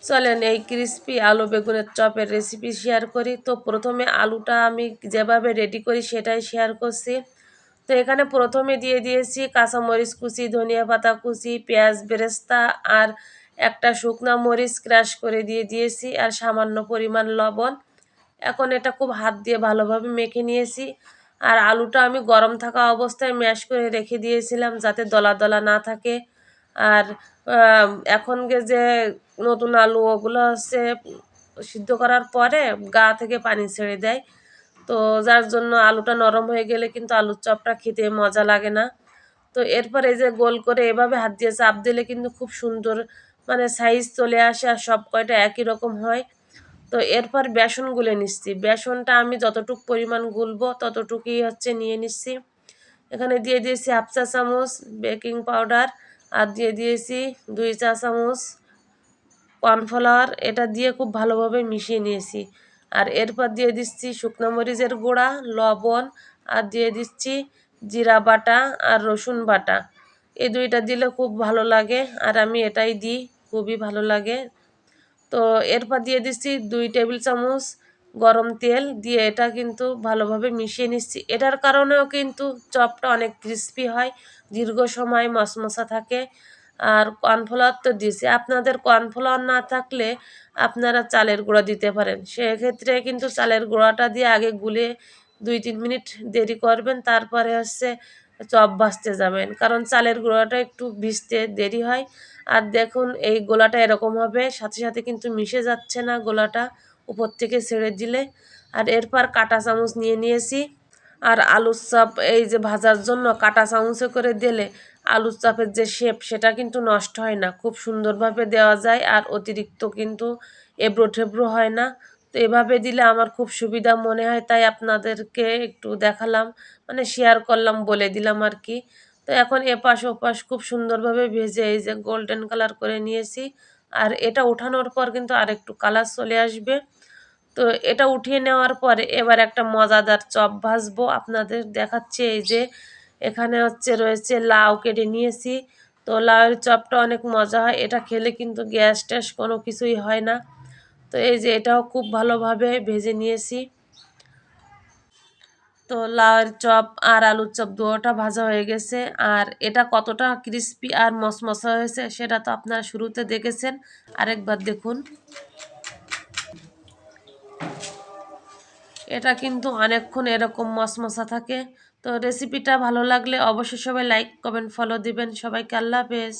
চলেন এই ক্রিস্পি আলু বেগুনের চপের রেসিপি শেয়ার করি। তো প্রথমে আলুটা আমি যেভাবে রেডি করি সেটাই শেয়ার করছি। তো এখানে প্রথমে দিয়ে দিয়েছি কাঁচামরিচ কুচি, ধনিয়া পাতা কুচি, পেঁয়াজ বেরেস্তা আর একটা শুকনা মরিচ ক্রাশ করে দিয়ে দিয়েছি আর সামান্য পরিমাণ লবণ। এখন এটা খুব হাত দিয়ে ভালোভাবে মেখে নিয়েছি। আর আলুটা আমি গরম থাকা অবস্থায় ম্যাশ করে রেখে দিয়েছিলাম যাতে দলা দলা না থাকে। আর এখন যে নতুন আলু ওগুলো হচ্ছে সিদ্ধ করার পরে গা থেকে পানি ছেড়ে দেয়। তো যার জন্য আলুটা নরম হয়ে গেলে কিন্তু আলুর চপটা খেতে মজা লাগে না। তো এরপর এই যে গোল করে এভাবে হাত দিয়ে চাপ দিলে কিন্তু খুব সুন্দর মানে সাইজ চলে আসে আর সব কয়টা একই রকম হয়। তো এরপর বেসন গুলে নিচ্ছি। বেসনটা আমি যতটুক পরিমাণ গুলবো ততটুকুই হচ্ছে নিয়ে নিচ্ছি। এখানে দিয়ে দিয়েছি হাফ চা চামচ বেকিং পাউডার আর দিয়ে দিয়েছি 2 চা চামচ কর্নফ্লাওয়ার। এটা দিয়ে খুব ভালোভাবে মিশিয়ে নিয়েছি। আর এরপর দিয়ে দিচ্ছি শুকনো মরিচের গুঁড়া, লবণ আর দিয়ে দিচ্ছি জিরা বাটা আর রসুন বাটা। এই দুইটা দিলে খুব ভালো লাগে আর আমি এটাই দিই, খুবই ভালো লাগে। তো এরপর দিয়ে দিচ্ছি 2 টেবিল চামচ গরম তেল দিয়ে এটা কিন্তু ভালোভাবে মিশিয়ে নিচ্ছি। এটার কারণেও কিন্তু চপটা অনেক ক্রিস্পি হয়, দীর্ঘ সময় মশমশা থাকে। আর কর্নফ্লাওয়ার তো দিয়েছি, আপনাদের কর্নফ্লাওয়ার না থাকলে আপনারা চালের গুঁড়া দিতে পারেন। সেক্ষেত্রে কিন্তু চালের গুঁড়াটা দিয়ে আগে গুলে 2-3 মিনিট দেরি করবেন, তারপরে হচ্ছে চপ ভাজতে যাবেন, কারণ চালের গুঁড়াটা একটু ভিজতে দেরি হয়। আর দেখুন এই গোলাটা এরকম হবে, সাথে সাথে কিন্তু মিশে যাচ্ছে না গোলাটা উপর থেকে ছেড়ে দিলে। আর এরপর কাঁটা চামচ নিয়ে নিয়েছি। আর আলুর চপ এই যে ভাজার জন্য কাঁটা চামচে করে দিলে আলুর চপের যে শেপ সেটা কিন্তু নষ্ট হয় না, খুব সুন্দরভাবে দেওয়া যায় আর অতিরিক্ত কিন্তু এবড়ো ঠেবড়ো হয় না। তো এভাবে দিলে আমার খুব সুবিধা মনে হয়, তাই আপনাদেরকে একটু দেখালাম, মানে শেয়ার করলাম, বলে দিলাম আর কি। তো এখন এপাশ ওপাশ খুব সুন্দরভাবে ভেজে এই যে গোল্ডেন কালার করে নিয়েছি। আর এটা ওঠানোর পর কিন্তু আরেকটু কালার চলে আসবে। তো এটা উঠিয়ে নেওয়ার পরে এবার একটা মজাদার চপ ভাজবো, আপনাদের দেখাচ্ছি। এই যে এখানে হচ্ছে রয়েছে লাউ কেটে নিয়েছি। তো লাউয়ের চপটা অনেক মজা হয়, এটা খেলে কিন্তু গ্যাস ট্যাস কোনো কিছুই হয় না। তো এই যে এটাও খুব ভালোভাবে ভেজে নিয়েছি। তো লাউয়ের চপ আর আলুর চপ দুটোটা ভাজা হয়ে গেছে। আর এটা কতটা ক্রিস্পি আর মশমশা হয়েছে সেটা তো আপনারা শুরুতে দেখেছেন, আরেকবার দেখুন। এটা কিন্তু অনেকক্ষণ এরকম মশমশা থাকে। তো রেসিপিটা ভালো লাগলে অবশ্যই সবাই লাইক কমেন্ট ফলো দিবেন। সবাইকে আল্লাহ হাফেজ।